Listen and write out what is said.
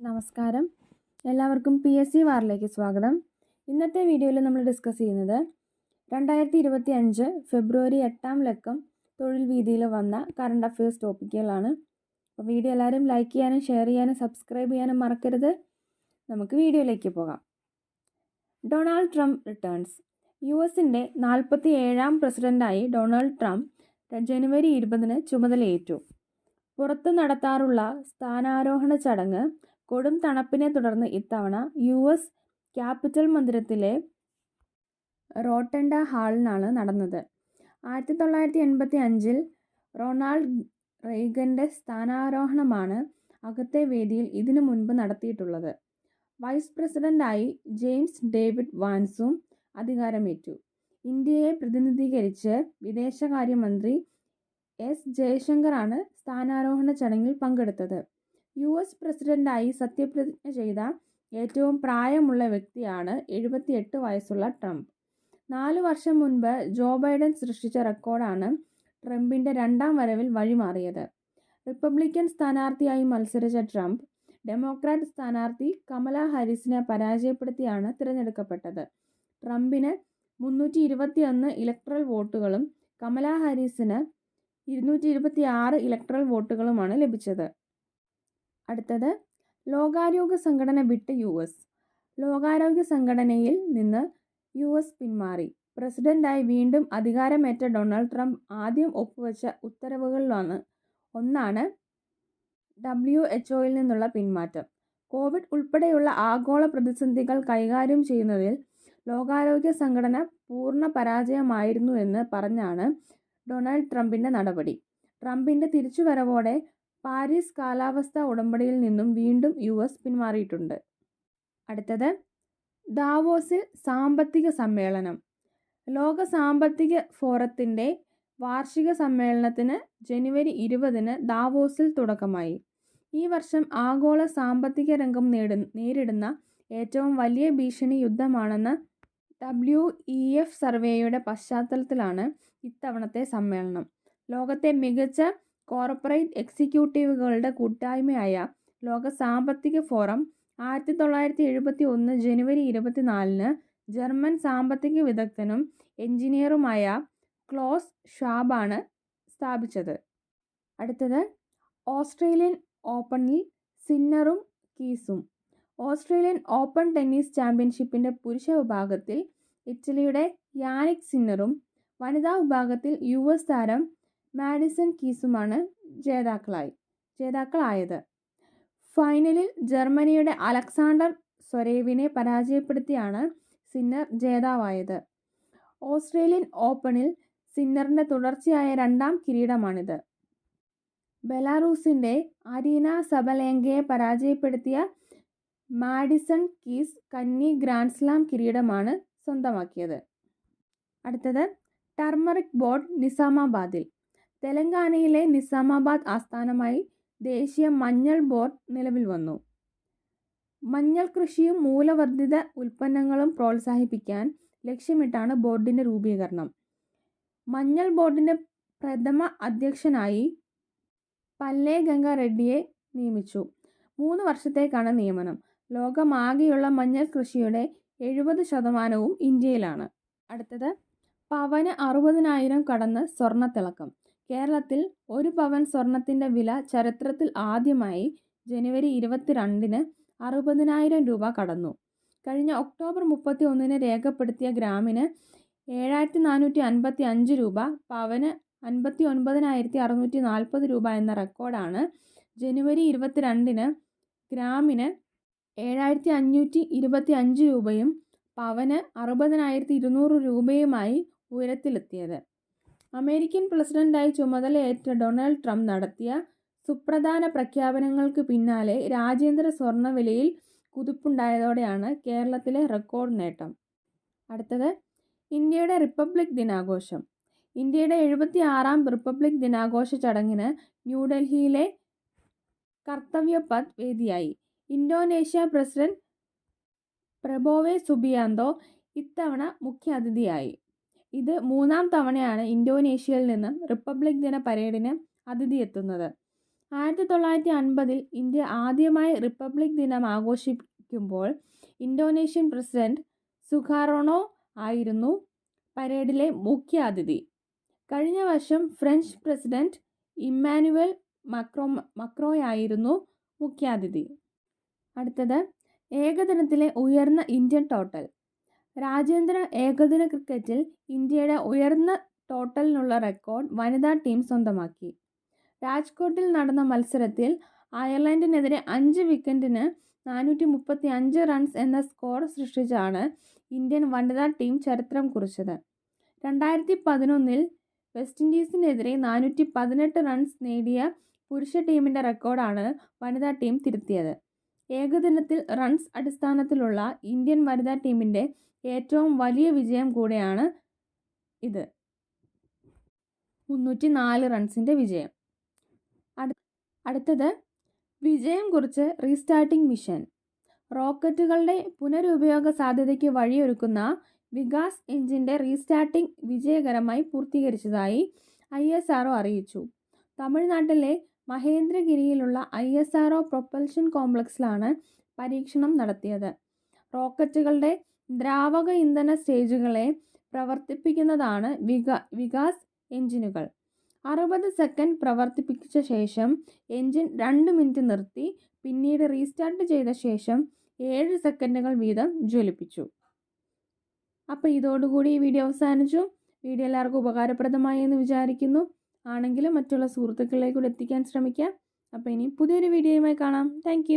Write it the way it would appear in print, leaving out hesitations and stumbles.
നമസ്കാരം. എല്ലാവർക്കും PSC വാറിലേക്ക് സ്വാഗതം. ഇന്നത്തെ വീഡിയോയിൽ നമ്മൾ ഡിസ്കസ് ചെയ്യുന്നത് 2025 ഫെബ്രുവരി 8-ാം ലക്കം തൊഴിൽ വീതിയിൽ വന്ന കറണ്ട് അഫയേഴ്സ് ടോപ്പിക്കുകളാണ്. അപ്പോൾ വീഡിയോ എല്ലാവരും ലൈക്ക് ചെയ്യാനും ഷെയർ ചെയ്യാനും സബ്സ്ക്രൈബ് ചെയ്യാനും മറക്കരുത്. നമുക്ക് വീഡിയോയിലേക്ക് പോകാം. Donald Trump returns. US-ൻ്റെ 47-ാം പ്രസിഡന്റായി ഡൊണാൾഡ് ട്രംപ് ജനുവരി 20-ന് ചുമതലയേറ്റു. പുറത്ത് നടത്താറുള്ള സ്ഥാനാരോഹണ ചടങ്ങ് കൊടും തണുപ്പിനെ തുടർന്ന് ഇത്തവണ US ക്യാപിറ്റൽ മന്ദിരത്തിലെ റോട്ടണ്ട ഹാളിലാണ് നടന്നത്. 1985-ൽ റൊണാൾഡ് റെയ്ഗൻ്റെ സ്ഥാനാരോഹണമാണ് അകത്തെ വേദിയിൽ ഇതിനു മുൻപ് നടത്തിയിട്ടുള്ളത്. വൈസ് പ്രസിഡന്റായി ജെയിംസ് ഡേവിഡ് വാൻസും അധികാരമേറ്റു. ഇന്ത്യയെ പ്രതിനിധീകരിച്ച് വിദേശകാര്യമന്ത്രി S. ജയശങ്കറാണ് സ്ഥാനാരോഹണ ചടങ്ങിൽ പങ്കെടുത്തത്. US പ്രസിഡന്റായി സത്യപ്രതിജ്ഞ ചെയ്ത ഏറ്റവും പ്രായമുള്ള വ്യക്തിയാണ് 78 വയസ്സുള്ള ട്രംപ്. 4 വർഷം മുൻപ് ജോ ബൈഡൻ സൃഷ്ടിച്ച റെക്കോർഡാണ് ട്രംപിൻ്റെ രണ്ടാം വരവിൽ വഴിമാറിയത്. റിപ്പബ്ലിക്കൻ സ്ഥാനാർത്ഥിയായി മത്സരിച്ച ട്രംപ് ഡെമോക്രാറ്റ് സ്ഥാനാർത്ഥി കമല ഹാരിസിനെ പരാജയപ്പെടുത്തിയാണ് തിരഞ്ഞെടുക്കപ്പെട്ടത്. ട്രംപിന് 321 ഇലക്ടറൽ വോട്ടുകളും കമല ഹാരിസിന് 226 ഇലക്ടറൽ വോട്ടുകളുമാണ് ലഭിച്ചത്. അടുത്തത്, ലോകാരോഗ്യ സംഘടന വിട്ട് US. ലോകാരോഗ്യ സംഘടനയിൽ നിന്ന് US പിന്മാറി. പ്രസിഡന്റായി വീണ്ടും അധികാരമേറ്റ ഡൊണാൾഡ് ട്രംപ് ആദ്യം ഒപ്പുവെച്ച ഉത്തരവുകളിലൊന്നാണ് WHO-യിൽ നിന്നുള്ള പിന്മാറ്റം. കോവിഡ് ഉൾപ്പെടെയുള്ള ആഗോള പ്രതിസന്ധികൾ കൈകാര്യം ചെയ്യുന്നതിൽ ലോകാരോഗ്യ സംഘടന പൂർണ്ണ പരാജയമായിരുന്നുവെന്ന് പറഞ്ഞാണ് ഡൊണാൾഡ് ട്രംപിൻ്റെ നടപടി. ട്രംപിൻ്റെ തിരിച്ചുവരവോടെ പാരീസ് കാലാവസ്ഥാ ഉടമ്പടിയിൽ നിന്നും വീണ്ടും US പിന്മാറിയിട്ടുണ്ട്. അടുത്തത്, ദാവോസിൽ സാമ്പത്തിക സമ്മേളനം. ലോക സാമ്പത്തിക ഫോറത്തിൻ്റെ വാർഷിക സമ്മേളനത്തിന് ജനുവരി 20-ന് ദാവോസിൽ തുടക്കമായി. ഈ വർഷം ആഗോള സാമ്പത്തിക രംഗം നേരിടുന്ന ഏറ്റവും വലിയ ഭീഷണി യുദ്ധമാണെന്ന WEF സർവേയുടെ പശ്ചാത്തലത്തിലാണ് ഇത്തവണത്തെ സമ്മേളനം. ലോകത്തെ മികച്ച കോർപ്പറേറ്റ് എക്സിക്യൂട്ടീവുകളുടെ കൂട്ടായ്മയായ ലോക സാമ്പത്തിക ഫോറം 1971 ജനുവരി 24-ന് ജർമ്മൻ സാമ്പത്തിക വിദഗ്ധനും എഞ്ചിനീയറുമായ ക്ലോസ് ഷ്വാബാണ് സ്ഥാപിച്ചത്. അടുത്തത്, ഓസ്ട്രേലിയൻ ഓപ്പണിൽ സിന്നറും കീസും. ഓസ്ട്രേലിയൻ ഓപ്പൺ ടെന്നീസ് ചാമ്പ്യൻഷിപ്പിൻ്റെ പുരുഷ വിഭാഗത്തിൽ ഇറ്റലിയുടെ യാനിക് സിന്നറും വനിതാ വിഭാഗത്തിൽ US താരം മാഡിസൺ കീസുമാണ് ജേതാക്കളായത്. ഫൈനലിൽ ജർമ്മനിയുടെ അലക്സാണ്ടർ സ്വരേവിനെ പരാജയപ്പെടുത്തിയാണ് സിന്നർ ജേതാവായത്. ഓസ്ട്രേലിയൻ ഓപ്പണിൽ സിന്നറിൻ്റെ തുടർച്ചയായ രണ്ടാം കിരീടമാണിത്. ബെലാറൂസിൻ്റെ അരീന സബലെങ്കയെ പരാജയപ്പെടുത്തിയ മാഡിസൺ കീസ് കന്നി ഗ്രാൻഡ്സ്ലാം കിരീടമാണ് സ്വന്തമാക്കിയത്. അടുത്തത്, ടർമറിക് ബോർഡ് നിസാമാബാദിൽ. തെലങ്കാനയിലെ നിസാമാബാദ് ആസ്ഥാനമായി ദേശീയ മഞ്ഞൾ ബോർഡ് നിലവിൽ വന്നു. മഞ്ഞൾ കൃഷിയും മൂല്യവർദ്ധിത ഉൽപ്പന്നങ്ങളും പ്രോത്സാഹിപ്പിക്കാൻ ലക്ഷ്യമിട്ടാണ് ബോർഡിൻ്റെ രൂപീകരണം. മഞ്ഞൾ ബോർഡിൻ്റെ പ്രഥമ അധ്യക്ഷനായി പല്ലേ ഗംഗ റെഡ്ഡിയെ നിയമിച്ചു. 3 വർഷത്തേക്കാണ് നിയമനം. ലോകമാകെയുള്ള മഞ്ഞൾ കൃഷിയുടെ 70% ഇന്ത്യയിലാണ്. അടുത്തത്, പവന് 60,000 കടന്ന് സ്വർണ്ണത്തിളക്കം. കേരളത്തിൽ 1 പവൻ സ്വർണത്തിൻ്റെ വില ചരിത്രത്തിൽ ആദ്യമായി ജനുവരി 22-ന് 60,000 രൂപ കടന്നു. കഴിഞ്ഞ ഒക്ടോബർ 31-ന് രേഖപ്പെടുത്തിയ ഗ്രാമിന് 7,455 രൂപ, പവന് 59,640 രൂപ എന്ന റെക്കോർഡാണ് ജനുവരി 22-ന് ഗ്രാമിന് 7,525 രൂപയും പവന് 60,200 രൂപയുമായി ഉയരത്തിലെത്തിയത്. അമേരിക്കൻ പ്രസിഡന്റായി ചുമതലയേറ്റ ഡൊണാൾഡ് ട്രംപ് നടത്തിയ സുപ്രധാന പ്രഖ്യാപനങ്ങൾക്ക് പിന്നാലെ രാജ്യാന്തര സ്വർണ്ണവിലയിൽ കുതിപ്പുണ്ടായതോടെയാണ് കേരളത്തിലെ റെക്കോർഡ് നേട്ടം. അടുത്തത്, ഇന്ത്യയുടെ റിപ്പബ്ലിക് ദിനാഘോഷം. ഇന്ത്യയുടെ 76-ാം റിപ്പബ്ലിക് ദിനാഘോഷ ചടങ്ങിന് ന്യൂഡൽഹിയിലെ കർത്തവ്യ പഥ് വേദിയായി. ഇന്തോനേഷ്യ പ്രസിഡന്റ് പ്രബോവോ സുബിയാന്തോ ഇത്തവണ മുഖ്യാതിഥിയായി. ഇത് 3-ാം തവണയാണ് ഇന്തോനേഷ്യയിൽ നിന്ന് റിപ്പബ്ലിക് ദിന പരേഡിന് അതിഥിയെത്തുന്നത്. 1950 ഇന്ത്യ ആദ്യമായി റിപ്പബ്ലിക് ദിനം ആഘോഷിക്കുമ്പോൾ ഇന്തോനേഷ്യൻ പ്രസിഡന്റ് സുകാർണോ ആയിരുന്നു പരേഡിലെ മുഖ്യാതിഥി. കഴിഞ്ഞ വർഷം ഫ്രഞ്ച് പ്രസിഡന്റ് ഇമ്മാനുവൽ മക്രോയായിരുന്നു മുഖ്യാതിഥി. അടുത്തത് ഏകദിനത്തിലെ ഉയർന്ന ഇന്ത്യൻ ടോട്ടൽ. രാജ്യാന്തര ഏകദിന ക്രിക്കറ്റിൽ ഇന്ത്യയുടെ ഉയർന്ന ടോട്ടലിനുള്ള റെക്കോർഡ് വനിതാ ടീം സ്വന്തമാക്കി. രാജ്കോട്ടിൽ നടന്ന മത്സരത്തിൽ അയർലൻഡിനെതിരെ 5 വിക്കറ്റിന് 435 റൺസ് എന്ന സ്കോർ സൃഷ്ടിച്ചാണ് ഇന്ത്യൻ വനിതാ ടീം ചരിത്രം കുറിച്ചത്. 2011 വെസ്റ്റ് ഇൻഡീസിനെതിരെ 418 റൺസ് നേടിയ പുരുഷ ടീമിൻ്റെ റെക്കോർഡാണ് വനിതാ ടീം തിരുത്തിയത്. ഏകദിനത്തിൽ റൺസ് അടിസ്ഥാനത്തിലുള്ള ഇന്ത്യൻ വനിതാ ടീമിൻ്റെ ഏറ്റവും വലിയ വിജയം കൂടെയാണ് ഇത്. 304 റൺസിൻ്റെ വിജയം. അടുത്തത് വിജയം കുറിച്ച് റീസ്റ്റാർട്ടിംഗ് മിഷൻ. റോക്കറ്റുകളുടെ പുനരുപയോഗ സാധ്യതയ്ക്ക് വഴിയൊരുക്കുന്ന വികാസ് എഞ്ചിൻ്റെ റീസ്റ്റാർട്ടിംഗ് വിജയകരമായി പൂർത്തീകരിച്ചതായി ISRO അറിയിച്ചു. തമിഴ്നാട്ടിലെ മഹേന്ദ്രഗിരിയിലുള്ള ISRO പ്രൊപ്പൽഷൻ കോംപ്ലക്സിലാണ് പരീക്ഷണം നടത്തിയത്. റോക്കറ്റുകളുടെ ദ്രാവക ഇന്ധന സ്റ്റേജുകളെ പ്രവർത്തിപ്പിക്കുന്നതാണ് വികാസ് എഞ്ചിനുകൾ. 60 സെക്കൻഡ് പ്രവർത്തിപ്പിച്ച ശേഷം എഞ്ചിൻ 2 മിനിറ്റ് നിർത്തി പിന്നീട് റീസ്റ്റാർട്ട് ചെയ്ത ശേഷം 7 സെക്കൻഡുകൾ വീതം ജ്വലിപ്പിച്ചു. അപ്പോൾ ഇതോടുകൂടി ഈ വീഡിയോ അവസാനിച്ചു. വീഡിയോ എല്ലാവർക്കും ഉപകാരപ്രദമായി എന്ന് വിചാരിക്കുന്നു. ആണെങ്കിലും മറ്റുള്ള സുഹൃത്തുക്കളിലേക്ക് കൂടി എത്തിക്കാൻ ശ്രമിക്കാം. അപ്പോൾ ഇനി പുതിയൊരു വീഡിയോയുമായി കാണാം. താങ്ക്